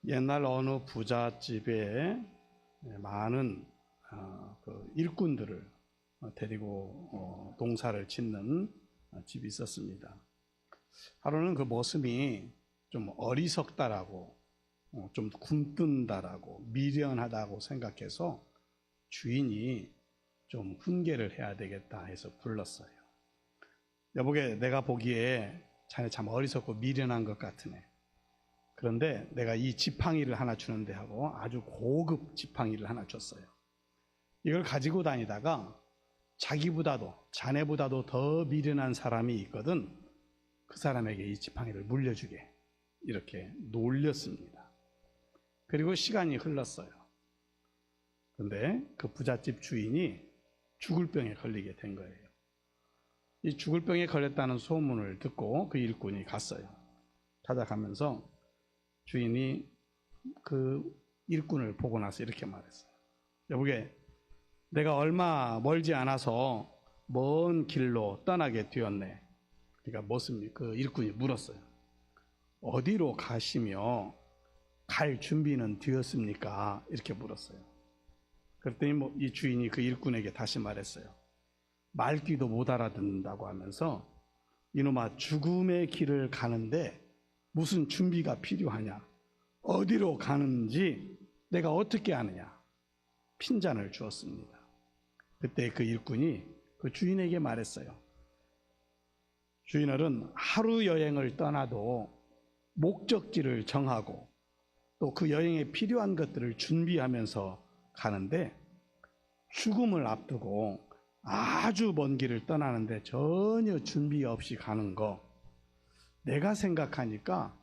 옛날 어느 부잣집에 많은 그 일꾼들을 데리고 농사를 짓는 집이 있었습니다. 하루는 그 모습이 좀 어리석다라고, 좀 굼뜬다라고, 미련하다고 생각해서 주인이 좀 훈계를 해야 되겠다 해서 불렀어요. 여보게, 내가 보기에 자네 참 어리석고 미련한 것 같으네. 그런데 내가 이 지팡이를 하나 주는데 하고 아주 고급 지팡이를 하나 줬어요. 이걸 가지고 다니다가 자기보다도, 자네보다도 더 미련한 사람이 있거든, 그 사람에게 이 지팡이를 물려주게, 이렇게 놀렸습니다. 그리고 시간이 흘렀어요. 그런데 그 부잣집 주인이 죽을 병에 걸리게 된 거예요. 이 죽을 병에 걸렸다는 소문을 듣고 그 일꾼이 갔어요. 찾아가면서 주인이 그 일꾼을 보고 나서 이렇게 말했어요. 여보게, 내가 얼마 멀지 않아서 먼 길로 떠나게 되었네. 그러니까 무슨, 그 일꾼이 물었어요. 어디로 가시며 갈 준비는 되었습니까? 이렇게 물었어요. 그랬더니 이 주인이 그 일꾼에게 다시 말했어요. 말귀도 못 알아듣는다고 하면서, 이놈아, 죽음의 길을 가는데 무슨 준비가 필요하냐? 어디로 가는지 내가 어떻게 아느냐? 핀잔을 주었습니다. 그때 그 일꾼이 그 주인에게 말했어요. 주인어른, 하루 여행을 떠나도 목적지를 정하고 또 그 여행에 필요한 것들을 준비하면서 가는데, 죽음을 앞두고 아주 먼 길을 떠나는데 전혀 준비 없이 가는 거, 내가 생각하니까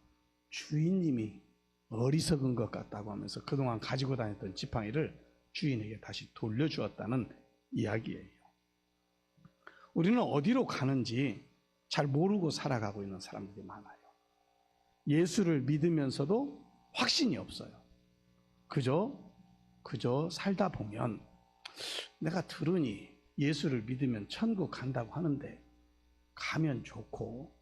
주인님이 어리석은 것 같다고 하면서 그동안 가지고 다녔던 지팡이를 주인에게 다시 돌려주었다는 이야기예요. 우리는 어디로 가는지 잘 모르고 살아가고 있는 사람들이 많아요. 예수를 믿으면서도 확신이 없어요. 그저 살다 보면, 내가 들으니 예수를 믿으면 천국 간다고 하는데 가면 좋고,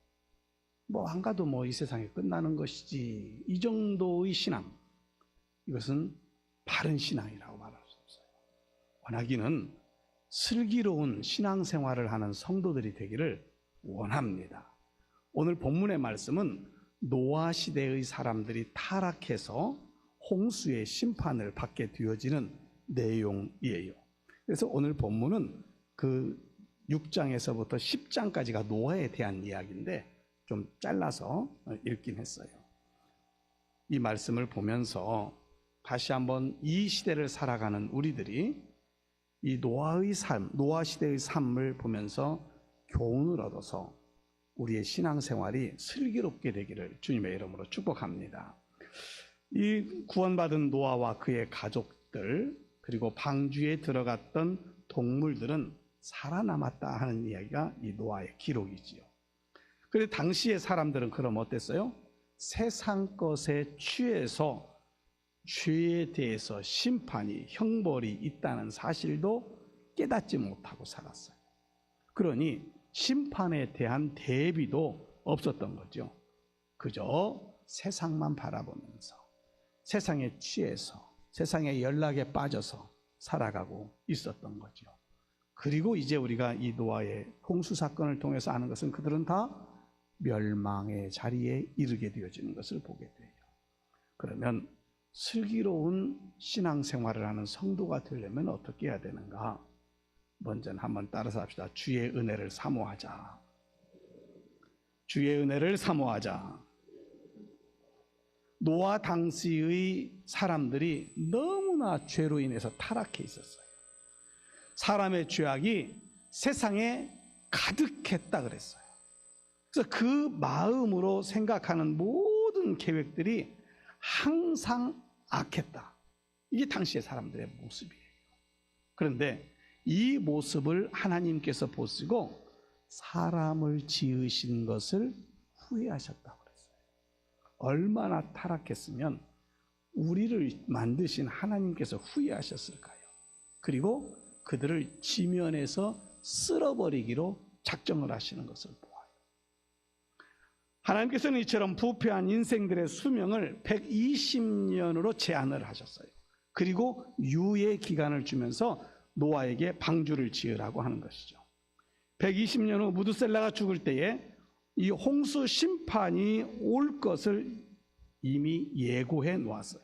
안 가도 이 세상이 끝나는 것이지, 이 정도의 신앙, 이것은 바른 신앙이라고 말할 수 없어요. 원하기는 슬기로운 신앙생활을 하는 성도들이 되기를 원합니다. 오늘 본문의 말씀은 노아 시대의 사람들이 타락해서 홍수의 심판을 받게 되어지는 내용이에요. 그래서 오늘 본문은 그 6장에서부터 10장까지가 노아에 대한 이야기인데 좀 잘라서 읽긴 했어요. 이 말씀을 보면서 다시 한번 이 시대를 살아가는 우리들이 이 노아의 삶, 노아 시대의 삶을 보면서 교훈을 얻어서 우리의 신앙생활이 슬기롭게 되기를 주님의 이름으로 축복합니다. 이 구원받은 노아와 그의 가족들, 그리고 방주에 들어갔던 동물들은 살아남았다 하는 이야기가 이 노아의 기록이지요. 그런데 당시의 사람들은 그럼 어땠어요? 세상 것에 취해서 죄에 대해서 심판이, 형벌이 있다는 사실도 깨닫지 못하고 살았어요. 그러니 심판에 대한 대비도 없었던 거죠. 그저 세상만 바라보면서, 세상에 취해서, 세상의 연락에 빠져서 살아가고 있었던 거죠. 그리고 이제 우리가 이 노아의 홍수 사건을 통해서 아는 것은 그들은 다 멸망의 자리에 이르게 되어지는 것을 보게 돼요. 그러면 슬기로운 신앙생활을 하는 성도가 되려면 어떻게 해야 되는가? 먼저는 한번 따라서 합시다. 주의 은혜를 사모하자. 주의 은혜를 사모하자. 노아 당시의 사람들이 너무나 죄로 인해서 타락해 있었어요. 사람의 죄악이 세상에 가득했다 그랬어요. 그래서 그 마음으로 생각하는 모든 계획들이 항상 악했다. 이게 당시의 사람들의 모습이에요. 그런데 이 모습을 하나님께서 보시고 사람을 지으신 것을 후회하셨다고 그랬어요. 얼마나 타락했으면 우리를 만드신 하나님께서 후회하셨을까요? 그리고 그들을 지면에서 쓸어버리기로 작정을 하시는 것을 보아요. 하나님께서는 이처럼 부패한 인생들의 수명을 120년으로 제한을 하셨어요. 그리고 유예 기간을 주면서 노아에게 방주를 지으라고 하는 것이죠. 120년 후 무드셀라가 죽을 때에 이 홍수 심판이 올 것을 이미 예고해 놓았어요.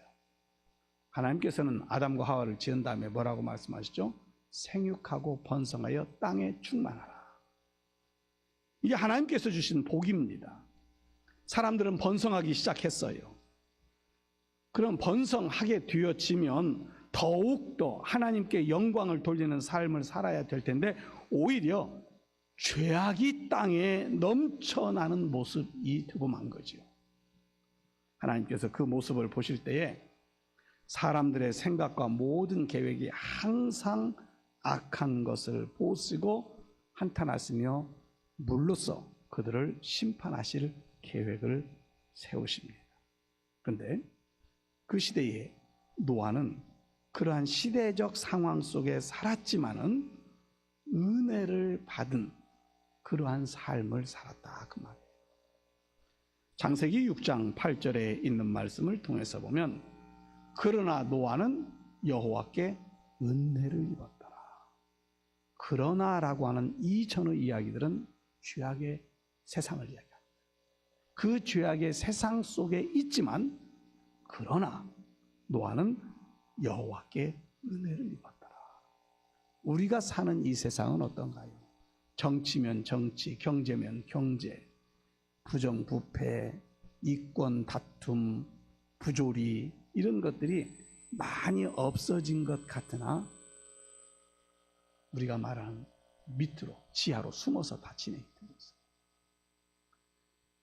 하나님께서는 아담과 하와를 지은 다음에 뭐라고 말씀하시죠? 생육하고 번성하여 땅에 충만하라. 이게 하나님께서 주신 복입니다. 사람들은 번성하기 시작했어요. 그럼 번성하게 되어지면 더욱더 하나님께 영광을 돌리는 삶을 살아야 될 텐데 오히려 죄악이 땅에 넘쳐나는 모습이 되고만 거지요. 하나님께서 그 모습을 보실 때에 사람들의 생각과 모든 계획이 항상 악한 것을 보시고 한탄하시며 물로써 그들을 심판하실 계획을 세우십니다. 그런데 그 시대에 노아는 그러한 시대적 상황 속에 살았지만은 은혜를 받은 그러한 삶을 살았다 그 말이에요. 창세기 6장 8절에 있는 말씀을 통해서 보면 그러나 노아는 여호와께 은혜를 입었더라. 그러나라고 하는 이 전의 이야기들은 죄악의 세상을 이야기합니다. 그 죄악의 세상 속에 있지만 그러나 노아는 여호와께 은혜를 입었더라. 우리가 사는 이 세상은 어떤가요? 정치면 정치, 경제면 경제, 부정부패, 이권 다툼, 부조리 이런 것들이 많이 없어진 것 같으나 우리가 말하는 밑으로 지하로 숨어서 다 진행되고 있어요.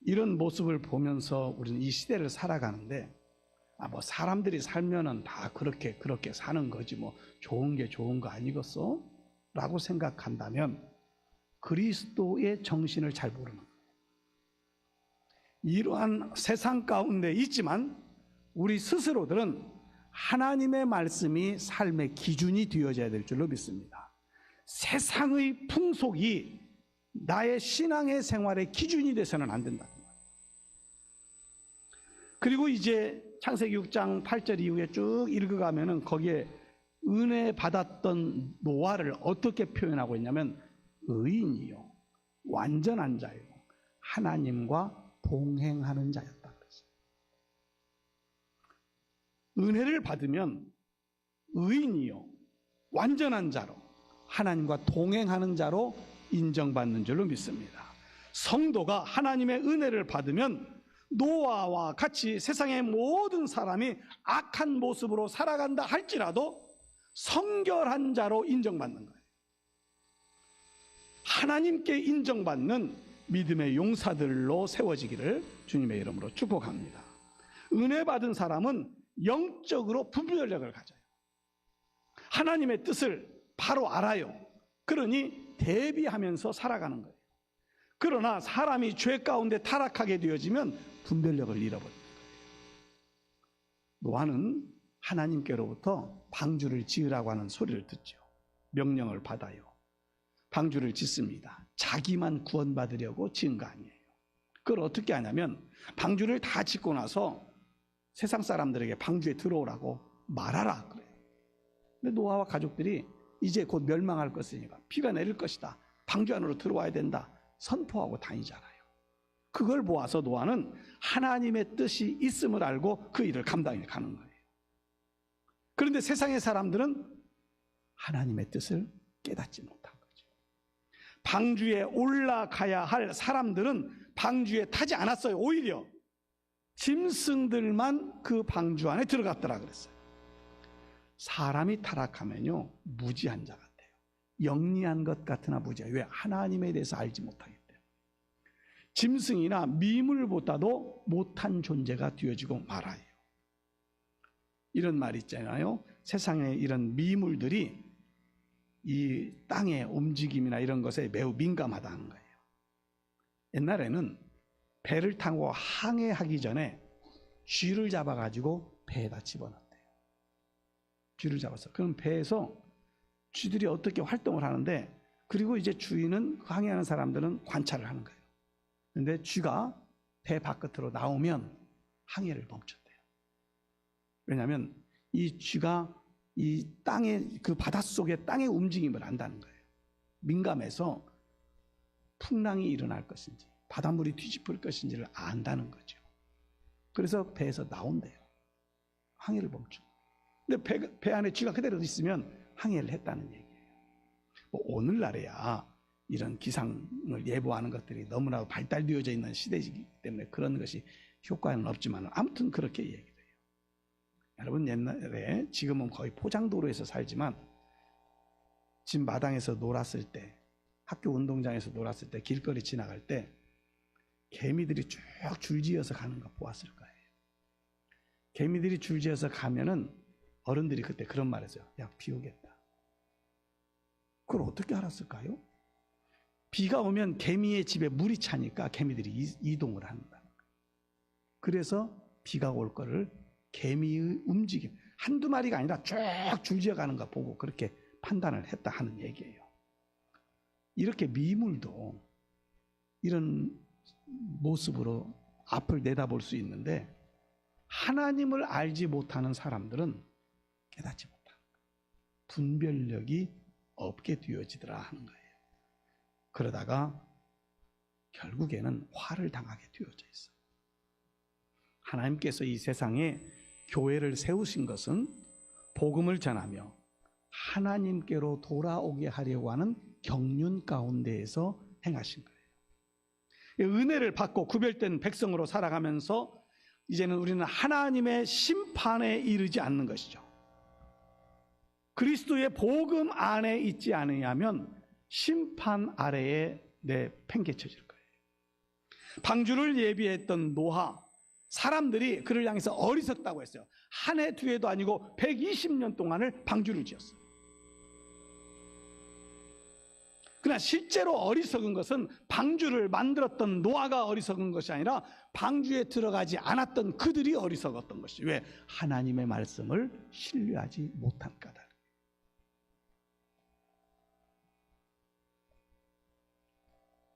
이런 모습을 보면서 우리는 이 시대를 살아가는데 뭐 사람들이 살면은 다 그렇게 사는 거지 뭐 좋은 게 좋은 거 아니겠어? 라고 생각한다면 그리스도의 정신을 잘 모르는 거예요. 이러한 세상 가운데 있지만 우리 스스로들은 하나님의 말씀이 삶의 기준이 되어져야 될 줄로 믿습니다. 세상의 풍속이 나의 신앙의 생활의 기준이 돼서는 안 된다. 그리고 이제 창세기 6장 8절 이후에 쭉 읽어가면은 거기에 은혜 받았던 노아를 어떻게 표현하고 있냐면 의인이요 완전한 자요 하나님과 동행하는 자였다 그랬어요. 은혜를 받으면 의인이요 완전한 자로 하나님과 동행하는 자로 인정받는 줄로 믿습니다. 성도가 하나님의 은혜를 받으면 노아와 같이 세상의 모든 사람이 악한 모습으로 살아간다 할지라도 성결한 자로 인정받는 거예요. 하나님께 인정받는 믿음의 용사들로 세워지기를 주님의 이름으로 축복합니다. 은혜 받은 사람은 영적으로 분별력을 가져요. 하나님의 뜻을 바로 알아요. 그러니 대비하면서 살아가는 거예요. 그러나 사람이 죄 가운데 타락하게 되어지면 분별력을 잃어버립니다. 노아는 하나님께로부터 방주를 지으라고 하는 소리를 듣죠. 명령을 받아요. 방주를 짓습니다. 자기만 구원받으려고 지은 거 아니에요. 그걸 어떻게 하냐면 방주를 다 짓고 나서 세상 사람들에게 방주에 들어오라고 말하라 그래요. 근데 노아와 가족들이 이제 곧 멸망할 것이니까 비가 내릴 것이다. 방주 안으로 들어와야 된다. 선포하고 다니잖아요. 그걸 보아서 노아는 하나님의 뜻이 있음을 알고 그 일을 감당해 가는 거예요. 그런데 세상의 사람들은 하나님의 뜻을 깨닫지 못한 거죠. 방주에 올라가야 할 사람들은 방주에 타지 않았어요. 오히려 짐승들만 그 방주 안에 들어갔더라 그랬어요. 사람이 타락하면요 무지한 자 같아요. 영리한 것 같으나 무지해요. 왜? 하나님에 대해서 알지 못하기 때문에. 짐승이나 미물보다도 못한 존재가 되어지고 말아요. 이런 말 있잖아요. 세상에 이런 미물들이 이 땅의 움직임이나 이런 것에 매우 민감하다는 거예요. 옛날에는 배를 타고 항해하기 전에 쥐를 잡아가지고 배에다 집어넣었대요. 쥐를 잡았어. 그럼 배에서 쥐들이 어떻게 활동을 하는데, 그리고 이제 주인은 항해하는 사람들은 관찰을 하는 거예요. 그런데 쥐가 배 바깥으로 나오면 항해를 멈췄대요. 왜냐하면 이 쥐가 이 땅의 그 바닷속의 땅의 움직임을 안다는 거예요. 민감해서 풍랑이 일어날 것인지 바닷물이 뒤집힐 것인지를 안다는 거죠. 그래서 배에서 나온대요. 항해를 멈춘. 근데 배 안에 쥐가 그대로 있으면 항해를 했다는 얘기예요. 뭐 오늘날에야 이런 기상을 예보하는 것들이 너무나 발달되어져 있는 시대이기 때문에 그런 것이 효과는 없지만 아무튼 그렇게 얘기돼요. 여러분 옛날에 지금은 거의 포장도로에서 살지만 집 마당에서 놀았을 때 학교 운동장에서 놀았을 때 길거리 지나갈 때 개미들이 쭉 줄지어서 가는 거 보았을 거예요. 개미들이 줄지어서 가면은 어른들이 그때 그런 말 했어요. 야, 비 오겠다. 그걸 어떻게 알았을까요? 비가 오면 개미의 집에 물이 차니까 개미들이 이동을 한다는 거예요. 그래서 비가 올 거를 개미의 움직임, 한두 마리가 아니라 쭉 줄지어 가는 거 보고 그렇게 판단을 했다 하는 얘기예요. 이렇게 미물도 이런 모습으로 앞을 내다볼 수 있는데 하나님을 알지 못하는 사람들은 깨닫지 못한다. 분별력이 없게 되어지더라 하는 거예요. 그러다가 결국에는 화를 당하게 되어져 있어요. 하나님께서 이 세상에 교회를 세우신 것은 복음을 전하며 하나님께로 돌아오게 하려고 하는 경륜 가운데에서 행하신 거예요. 은혜를 받고 구별된 백성으로 살아가면서 이제는 우리는 하나님의 심판에 이르지 않는 것이죠. 그리스도의 복음 안에 있지 않으냐면 심판 아래에 팽개쳐질 거예요. 방주를 예비했던 노아, 사람들이 그를 향해서 어리석다고 했어요. 한 해 두 해도 아니고 120년 동안을 방주를 지었어요. 그러나 실제로 어리석은 것은 방주를 만들었던 노아가 어리석은 것이 아니라 방주에 들어가지 않았던 그들이 어리석었던 것이. 왜? 하나님의 말씀을 신뢰하지 못한 까닭.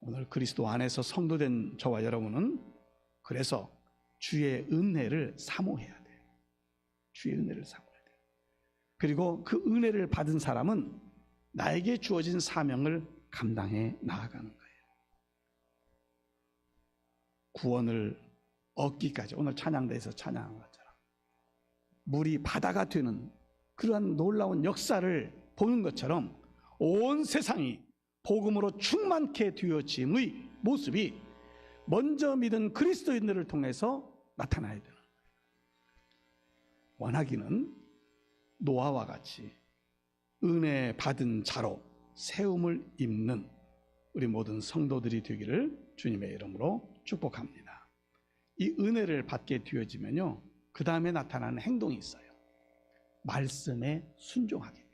오늘 그리스도 안에서 성도된 저와 여러분은 그래서 주의 은혜를 사모해야 돼요. 주의 은혜를 사모해야 돼요. 그리고 그 은혜를 받은 사람은 나에게 주어진 사명을 감당해 나아가는 거예요. 구원을 얻기까지 오늘 찬양대에서 찬양한 것처럼 물이 바다가 되는 그러한 놀라운 역사를 보는 것처럼 온 세상이 복음으로 충만케 되어짐의 모습이 먼저 믿은 그리스도인들을 통해서 나타나야 되는 거예요. 원하기는 노아와 같이 은혜 받은 자로 세움을 입는 우리 모든 성도들이 되기를 주님의 이름으로 축복합니다. 이 은혜를 받게 되어지면요, 그 다음에 나타나는 행동이 있어요. 말씀에 순종하게 돼요.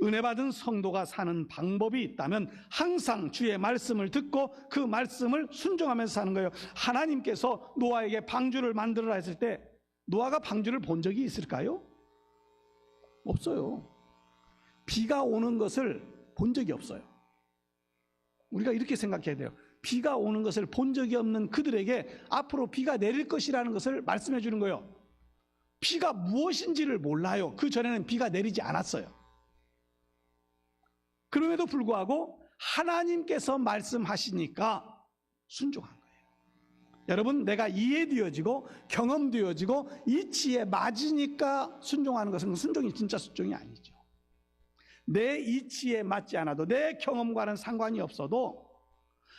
은혜 받은 성도가 사는 방법이 있다면 항상 주의 말씀을 듣고 그 말씀을 순종하면서 사는 거예요. 하나님께서 노아에게 방주를 만들어라 했을 때 노아가 방주를 본 적이 있을까요? 없어요. 비가 오는 것을 본 적이 없어요. 우리가 이렇게 생각해야 돼요. 비가 오는 것을 본 적이 없는 그들에게 앞으로 비가 내릴 것이라는 것을 말씀해 주는 거예요. 비가 무엇인지를 몰라요. 그 전에는 비가 내리지 않았어요. 그럼에도 불구하고 하나님께서 말씀하시니까 순종한 거예요. 여러분, 내가 이해되어지고 경험되어지고 이치에 맞으니까 순종하는 것은 순종이 진짜 순종이 아니죠. 내 이치에 맞지 않아도 내 경험과는 상관이 없어도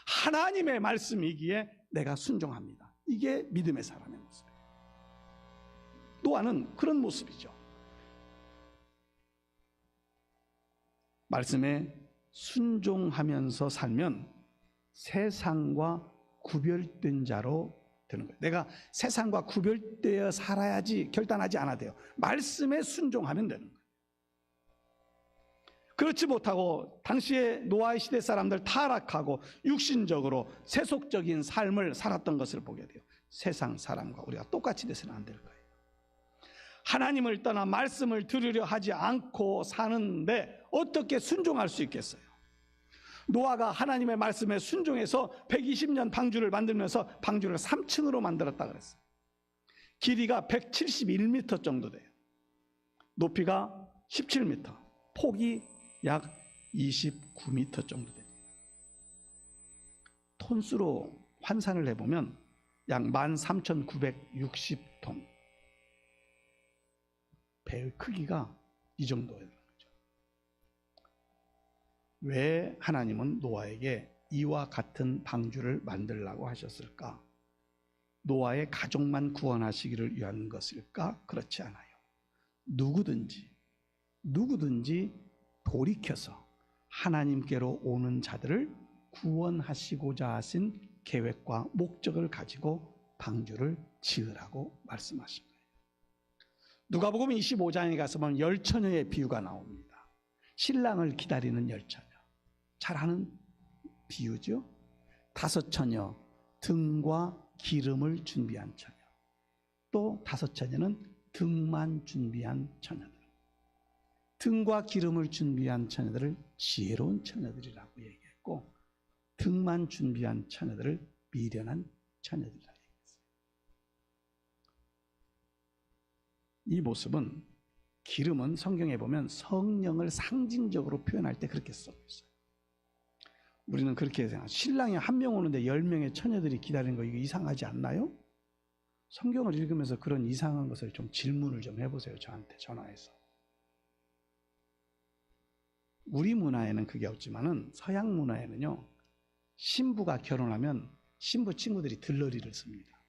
하나님의 말씀이기에 내가 순종합니다. 이게 믿음의 사람의 모습이에요. 노아는 그런 모습이죠. 말씀에 순종하면서 살면 세상과 구별된 자로 되는 거예요. 내가 세상과 구별되어 살아야지 결단하지 않아도 돼요. 말씀에 순종하면 되는 거예요. 그렇지 못하고 당시에 노아의 시대 사람들 타락하고 육신적으로 세속적인 삶을 살았던 것을 보게 돼요. 세상 사람과 우리가 똑같이 돼서는 안 될 거예요. 하나님을 떠나 말씀을 들으려 하지 않고 사는데 어떻게 순종할 수 있겠어요? 노아가 하나님의 말씀에 순종해서 120년 방주를 만들면서 방주를 3층으로 만들었다 그랬어요. 길이가 171m 정도 돼요. 높이가 17m, 폭이 약 29m 정도 됩니다. 톤수로 환산을 해보면 약 13,960톤. 배의 크기가 이 정도예요. 왜 하나님은 노아에게 이와 같은 방주를 만들라고 하셨을까? 노아의 가족만 구원하시기를 위한 것일까? 그렇지 않아요. 누구든지 돌이켜서 하나님께로 오는 자들을 구원하시고자 하신 계획과 목적을 가지고 방주를 지으라고 말씀하신 거예요. 누가복음 25장에 가서 보면 열처녀의 비유가 나옵니다. 신랑을 기다리는 열처녀. 잘 아는 비유죠. 5처녀, 등과 기름을 준비한 처녀. 또 5처녀는 등만 준비한 처녀들. 등과 기름을 준비한 처녀들을 지혜로운 처녀들이라고 얘기했고, 등만 준비한 처녀들을 미련한 처녀들이라고 얘기했어요. 이 모습은, 기름은 성경에 보면 성령을 상징적으로 표현할 때 그렇게 쓰고 있어요. 우리는 그렇게 생각해요. 신랑이 한 명 오는데 10명의 처녀들이 기다리는 거, 이거 이상하지 않나요? 성경을 읽으면서 그런 이상한 것을 좀 질문을 좀 해보세요. 저한테 전화해서. 우리 문화에는 그게 없지만은 서양 문화에는요, 신부가 결혼하면 신부 친구들이 들러리를 씁니다.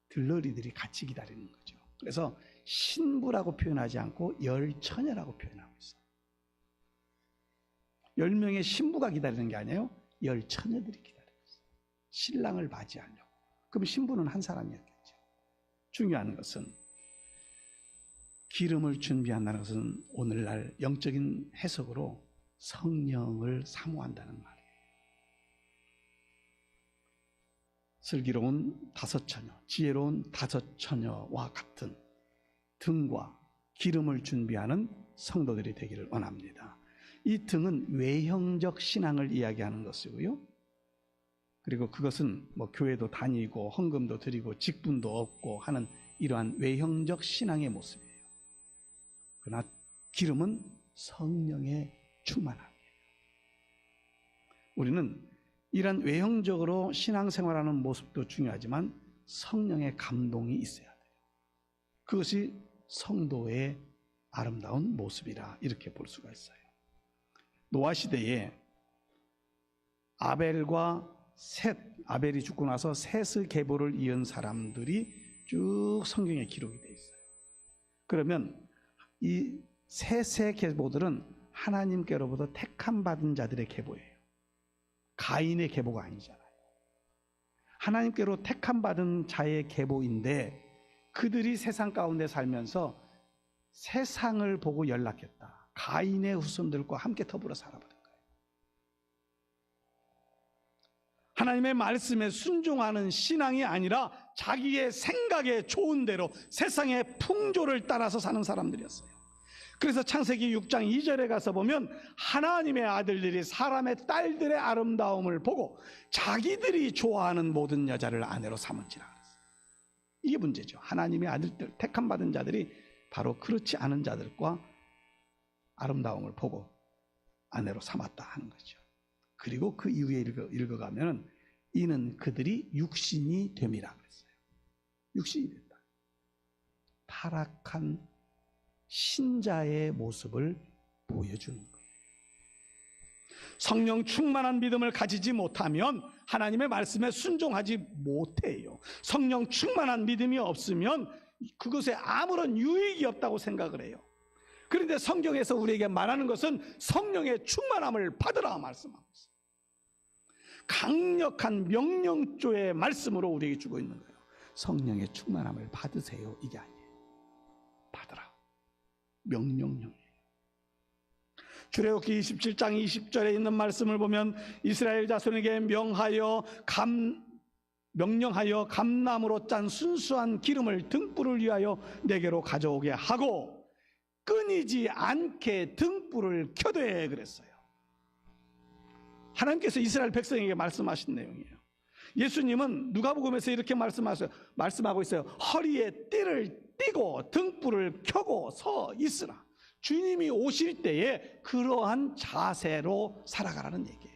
들러리들이 같이 기다리는 거죠. 그래서 신부라고 표현하지 않고 열처녀라고 표현하고 있어요. 10명의 신부가 기다리는 게 아니에요. 열처녀들이 기다리고 있어요. 신랑을 맞이하려고. 그럼 신부는 한 사람이었겠죠. 중요한 것은, 기름을 준비한다는 것은 오늘날 영적인 해석으로 성령을 사모한다는 말이에요. 슬기로운 5처녀, 지혜로운 5처녀와 같은 등과 기름을 준비하는 성도들이 되기를 원합니다. 이 등은 외형적 신앙을 이야기하는 것이고요. 그리고 그것은 뭐 교회도 다니고 헌금도 드리고 직분도 얻고 하는 이러한 외형적 신앙의 모습이에요. 그러나 기름은 성령의 충만함이에요. 우리는 이런 외형적으로 신앙생활하는 모습도 중요하지만 성령의 감동이 있어야 돼요. 그것이 성도의 아름다운 모습이라 이렇게 볼 수가 있어요. 노아 시대에 아벨과 셋, 아벨이 죽고 나서 셋의 계보를 이은 사람들이 쭉 성경에 기록이 되어 있어요. 그러면 이 셋의 계보들은 하나님께로부터 택함 받은 자들의 계보예요. 가인의 계보가 아니잖아요. 하나님께로 택함 받은 자의 계보인데, 그들이 세상 가운데 살면서 세상을 보고 연락했다. 가인의 후손들과 함께 더불어 살아버린 거예요. 하나님의 말씀에 순종하는 신앙이 아니라 자기의 생각에 좋은 대로 세상의 풍조를 따라서 사는 사람들이었어요. 그래서 창세기 6장 2절에 가서 보면 하나님의 아들들이 사람의 딸들의 아름다움을 보고 자기들이 좋아하는 모든 여자를 아내로 삼은지라 그랬어요. 이게 문제죠. 하나님의 아들들, 택함 받은 자들이 바로 그렇지 않은 자들과 아름다움을 보고 아내로 삼았다 하는 거죠. 그리고 그 이후에 읽어가면 이는 그들이 육신이 됨이라 그랬어요. 육신이 된다. 타락한 신자의 모습을 보여주는 거예요. 성령 충만한 믿음을 가지지 못하면 하나님의 말씀에 순종하지 못해요. 성령 충만한 믿음이 없으면 그것에 아무런 유익이 없다고 생각을 해요. 그런데 성경에서 우리에게 말하는 것은 성령의 충만함을 받으라 말씀하고 있어요. 강력한 명령조의 말씀으로 우리에게 주고 있는 거예요. 성령의 충만함을 받으세요. 이게 아니에요. 받으라. 명령형이에요. 출애굽기 27장 20절에 있는 말씀을 보면 이스라엘 자손에게 명령하여 감나무로 짠 순수한 기름을 등불을 위하여 내게로 가져오게 하고 끊이지 않게 등불을 켜되 그랬어요. 하나님께서 이스라엘 백성에게 말씀하신 내용이에요. 예수님은 누가복음에서 이렇게 말씀하고 있어요. 허리에 띠를 띠고 등불을 켜고 서 있으라. 주님이 오실 때에 그러한 자세로 살아가라는 얘기예요.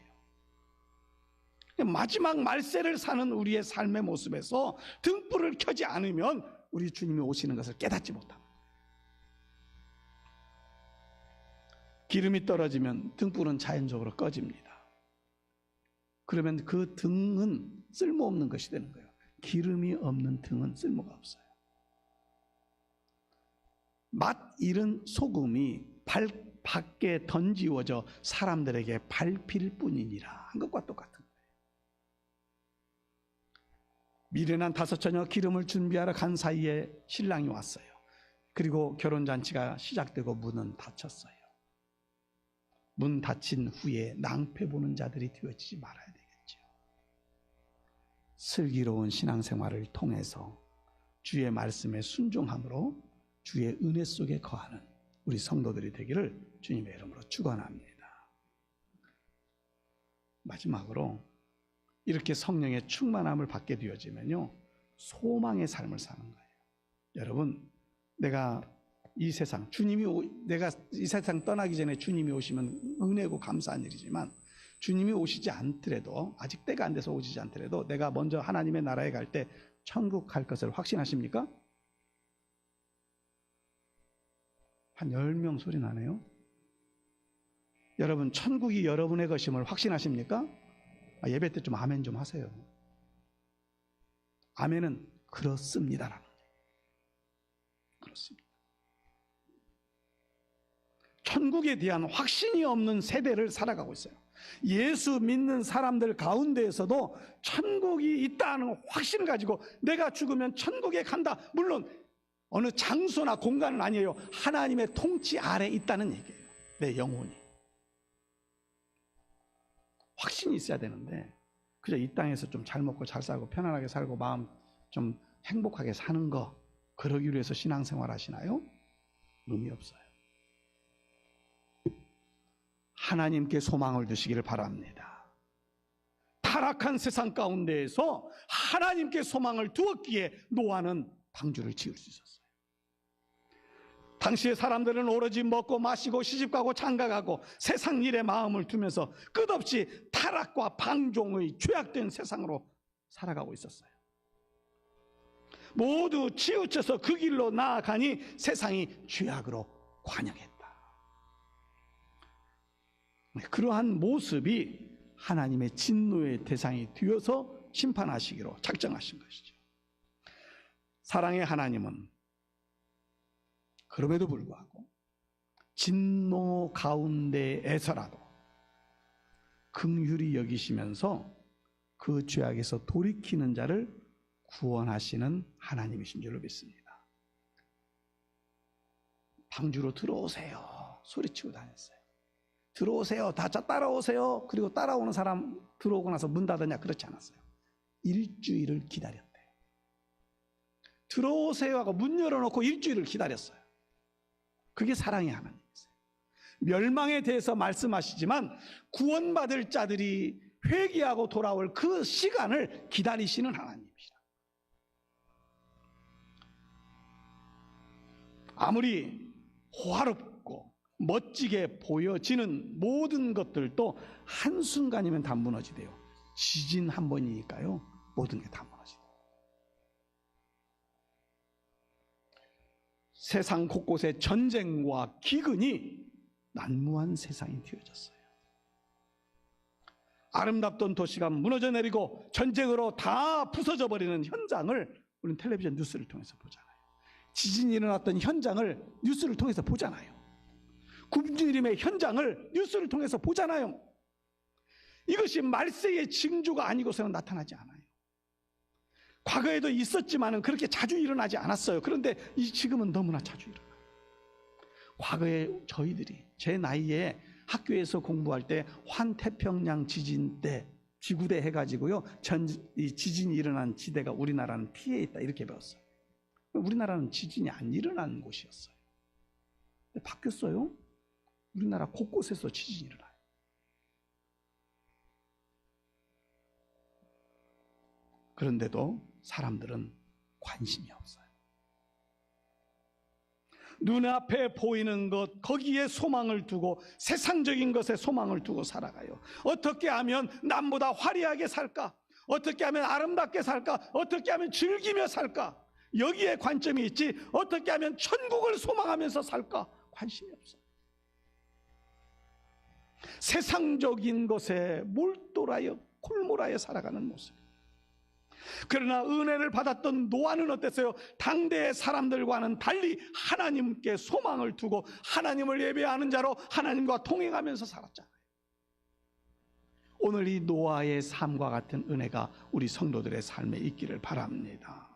마지막 말세를 사는 우리의 삶의 모습에서 등불을 켜지 않으면 우리 주님이 오시는 것을 깨닫지 못합니다. 기름이 떨어지면 등불은 자연적으로 꺼집니다. 그러면 그 등은 쓸모없는 것이 되는 거예요. 기름이 없는 등은 쓸모가 없어요. 맛 잃은 소금이 밖에 던지워져 사람들에게 밟힐 뿐이니라 한 것과 똑같은 거예요. 미련한 다섯 처녀 기름을 준비하러 간 사이에 신랑이 왔어요. 그리고 결혼잔치가 시작되고 문은 닫혔어요. 문 닫힌 후에 낭패 보는 자들이 되어지지 말아야 되겠죠. 슬기로운 신앙생활을 통해서 주의 말씀에 순종함으로 주의 은혜 속에 거하는 우리 성도들이 되기를 주님의 이름으로 축원합니다. 마지막으로 이렇게 성령의 충만함을 받게 되어지면요, 소망의 삶을 사는 거예요. 여러분, 내가 이 세상 떠나기 전에 주님이 오시면 은혜고 감사한 일이지만, 주님이 오시지 않더라도, 아직 때가 안 돼서 오시지 않더라도 내가 먼저 하나님의 나라에 갈 때 천국 갈 것을 확신하십니까? 한 10명 소리 나네요. 여러분, 천국이 여러분의 것임을 확신하십니까? 예배 때 좀 아멘 좀 하세요. 아멘은 그렇습니다라는 거예요. 그렇습니다. 천국에 대한 확신이 없는 세대를 살아가고 있어요. 예수 믿는 사람들 가운데에서도 천국이 있다는 확신을 가지고 내가 죽으면 천국에 간다. 물론 어느 장소나 공간은 아니에요. 하나님의 통치 아래 있다는 얘기예요. 내 영혼이. 확신이 있어야 되는데 그저 이 땅에서 좀 잘 먹고 잘 살고 편안하게 살고 마음 좀 행복하게 사는 거, 그러기 위해서 신앙생활 하시나요? 의미 없어요. 하나님께 소망을 두시기를 바랍니다. 타락한 세상 가운데에서 하나님께 소망을 두었기에 노아는 방주를 지을 수 있었어요. 당시의 사람들은 오로지 먹고 마시고 시집가고 장가가고 세상 일에 마음을 두면서 끝없이 타락과 방종의 죄악된 세상으로 살아가고 있었어요. 모두 치우쳐서 그 길로 나아가니 세상이 죄악으로 관영했다. 그러한 모습이 하나님의 진노의 대상이 되어서 심판하시기로 작정하신 것이죠. 사랑의 하나님은 그럼에도 불구하고 진노 가운데에서라도 긍휼히 여기시면서 그 죄악에서 돌이키는 자를 구원하시는 하나님이신 줄로 믿습니다. 방주로 들어오세요 소리치고 다녔어요. 들어오세요, 다 따라오세요. 그리고 따라오는 사람 들어오고 나서 문 닫았냐? 그렇지 않았어요. 일주일을 기다렸대요. 들어오세요 하고 문 열어놓고 일주일을 기다렸어요. 그게 사랑의 하나님이세요. 멸망에 대해서 말씀하시지만 구원받을 자들이 회개하고 돌아올 그 시간을 기다리시는 하나님이시다. 아무리 호화롭고 멋지게 보여지는 모든 것들도 한순간이면 다 무너지대요. 지진 한 번이니까요, 모든 게 다 무너지대요. 세상 곳곳에 전쟁과 기근이 난무한 세상이 되어졌어요. 아름답던 도시가 무너져 내리고 전쟁으로 다 부서져 버리는 현장을 우리는 텔레비전 뉴스를 통해서 보잖아요. 지진이 일어났던 현장을 뉴스를 통해서 보잖아요. 굶주림의 현장을 뉴스를 통해서 보잖아요. 이것이 말세의 징조가 아니고서는 나타나지 않아요. 과거에도 있었지만은 그렇게 자주 일어나지 않았어요. 그런데 지금은 너무나 자주 일어나요. 과거에 저희들이 제 나이에 학교에서 공부할 때 환태평양 지진 때 지구대 해가지고요, 이 지진이 일어난 지대가 우리나라는 피해 있다 이렇게 배웠어요. 우리나라는 지진이 안 일어난 곳이었어요. 근데 바뀌었어요. 우리나라 곳곳에서 지진이 일어나요. 그런데도 사람들은 관심이 없어요. 눈앞에 보이는 것, 거기에 소망을 두고 세상적인 것에 소망을 두고 살아가요. 어떻게 하면 남보다 화려하게 살까? 어떻게 하면 아름답게 살까? 어떻게 하면 즐기며 살까? 여기에 관점이 있지, 어떻게 하면 천국을 소망하면서 살까? 관심이 없어요. 세상적인 것에 몰두하여 골몰하여 살아가는 모습. 그러나 은혜를 받았던 노아는 어땠어요? 당대의 사람들과는 달리 하나님께 소망을 두고 하나님을 예배하는 자로 하나님과 동행하면서 살았잖아요. 오늘 이 노아의 삶과 같은 은혜가 우리 성도들의 삶에 있기를 바랍니다.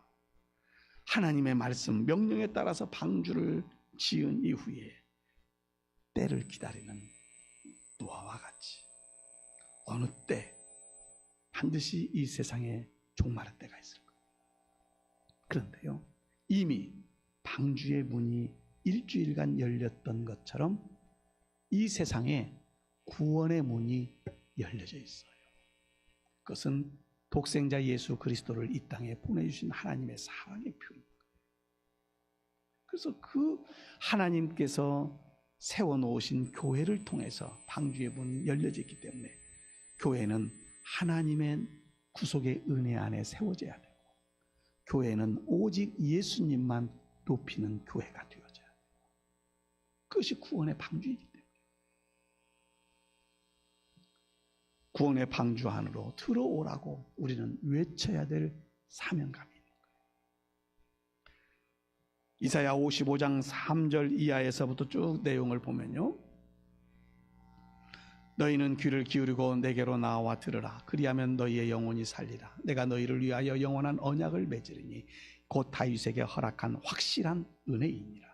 하나님의 말씀, 명령에 따라서 방주를 지은 이후에 때를 기다리는 노아와 같이 어느 때 반드시 이 세상에 종말의 때가 있을 거예요. 그런데요, 이미 방주의 문이 일주일간 열렸던 것처럼 이 세상에 구원의 문이 열려져 있어요. 그것은 독생자 예수 그리스도를 이 땅에 보내주신 하나님의 사랑의 표현입니다. 그래서 그 하나님께서 세워놓으신 교회를 통해서 방주의 문이 열려졌기 때문에 교회는 하나님의 구속의 은혜 안에 세워져야 되고, 교회는 오직 예수님만 높이는 교회가 되어져야 돼요. 그것이 구원의 방주이기 때문에 구원의 방주 안으로 들어오라고 우리는 외쳐야 될 사명감이 있는 거예요. 이사야 55장 3절 이하에서부터 쭉 내용을 보면요, 너희는 귀를 기울이고 내게로 나와 들으라. 그리하면 너희의 영혼이 살리라. 내가 너희를 위하여 영원한 언약을 맺으리니 곧 다윗에게 허락한 확실한 은혜이니라.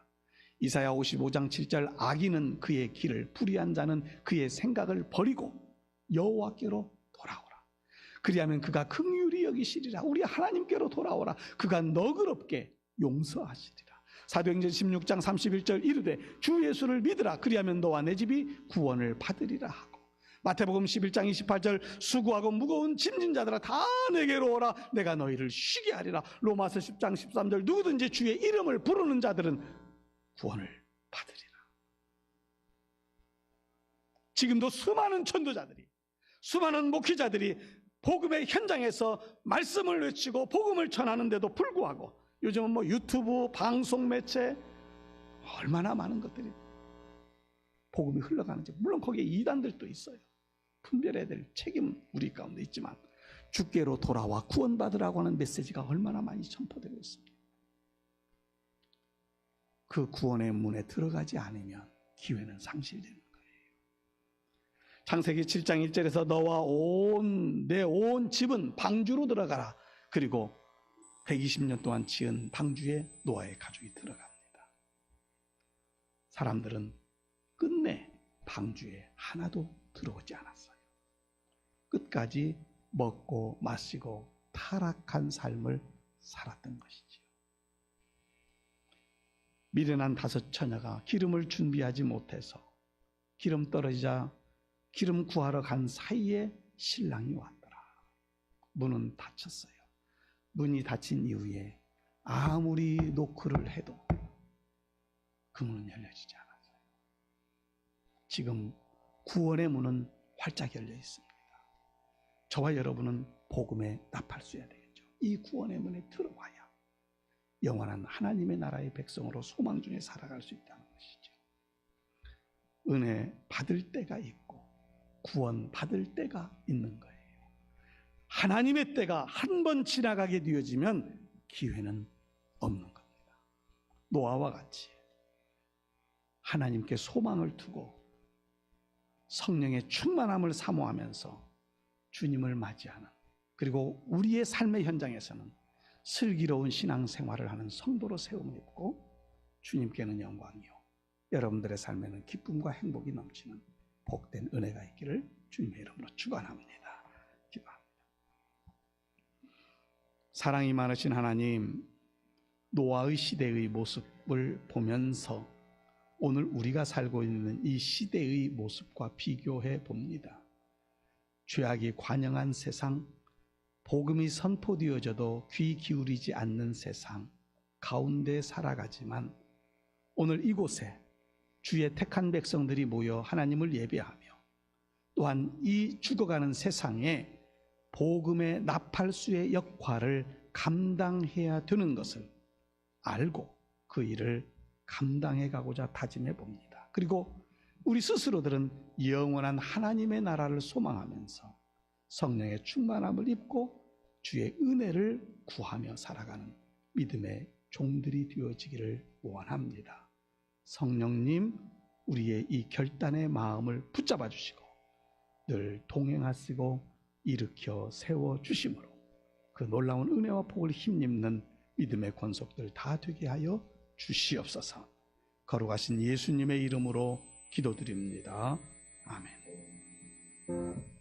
이사야 55장 7절 악인은 그의 길을, 불의한 자는 그의 생각을 버리고 여호와께로 돌아오라. 그리하면 그가 긍휼히 여기시리라. 우리 하나님께로 돌아오라. 그가 너그럽게 용서하시리라. 사도행전 16장 31절 이르되 주 예수를 믿으라. 그리하면 너와 내 집이 구원을 받으리라 하고, 마태복음 11장 28절 수고하고 무거운 짐진 자들아 다 내게로 오라. 내가 너희를 쉬게 하리라. 로마서 10장 13절 누구든지 주의 이름을 부르는 자들은 구원을 받으리라. 지금도 수많은 전도자들이, 수많은 목회자들이 복음의 현장에서 말씀을 외치고 복음을 전하는데도 불구하고 요즘은 뭐 유튜브, 방송 매체 얼마나 많은 것들이 복음이 흘러가는지, 물론 거기에 이단들도 있어요. 분별해야 될 책임 우리 가운데 있지만 주께로 돌아와 구원받으라고 하는 메시지가 얼마나 많이 전파되고 있습니다. 그 구원의 문에 들어가지 않으면 기회는 상실되는 거예요. 창세기 7장 1절에서 너와 내 온 집은 방주로 들어가라. 그리고 120년 동안 지은 방주에 노아의 가족이 들어갑니다. 사람들은 끝내 방주에 하나도 들어오지 않았어요. 끝까지 먹고 마시고 타락한 삶을 살았던 것이지요. 미련한 5 처녀가 기름을 준비하지 못해서 기름 떨어지자 기름 구하러 간 사이에 신랑이 왔더라. 문은 닫혔어요. 문이 닫힌 이후에 아무리 노크를 해도 그 문은 열려지지 않았어요. 지금 구원의 문은 활짝 열려 있습니다. 저와 여러분은 복음에 나팔 쏘야 되겠죠. 이 구원의 문에 들어와야 영원한 하나님의 나라의 백성으로 소망 중에 살아갈 수 있다는 것이죠. 은혜 받을 때가 있고 구원 받을 때가 있는 거예요. 하나님의 때가 한 번 지나가게 되어지면 기회는 없는 겁니다. 노아와 같이 하나님께 소망을 두고 성령의 충만함을 사모하면서 주님을 맞이하는, 그리고 우리의 삶의 현장에서는 슬기로운 신앙생활을 하는 성도로 세움을 입고 주님께는 영광이요 여러분들의 삶에는 기쁨과 행복이 넘치는 복된 은혜가 있기를 주님의 이름으로 축원합니다. 기도합니다. 사랑이 많으신 하나님, 노아의 시대의 모습을 보면서 오늘 우리가 살고 있는 이 시대의 모습과 비교해 봅니다. 죄악이 관영한 세상, 복음이 선포되어져도 귀 기울이지 않는 세상 가운데 살아가지만 오늘 이곳에 주의 택한 백성들이 모여 하나님을 예배하며 또한 이 죽어가는 세상에 복음의 나팔수의 역할을 감당해야 되는 것을 알고 그 일을 감당해 가고자 다짐해 봅니다. 그리고 우리 스스로들은 영원한 하나님의 나라를 소망하면서 성령의 충만함을 입고 주의 은혜를 구하며 살아가는 믿음의 종들이 되어지기를 원합니다. 성령님, 우리의 이 결단의 마음을 붙잡아 주시고 늘 동행하시고 일으켜 세워주심으로 그 놀라운 은혜와 복을 힘입는 믿음의 권속들 다 되게 하여 주시옵소서. 거룩하신 예수님의 이름으로 기도드립니다. 아멘.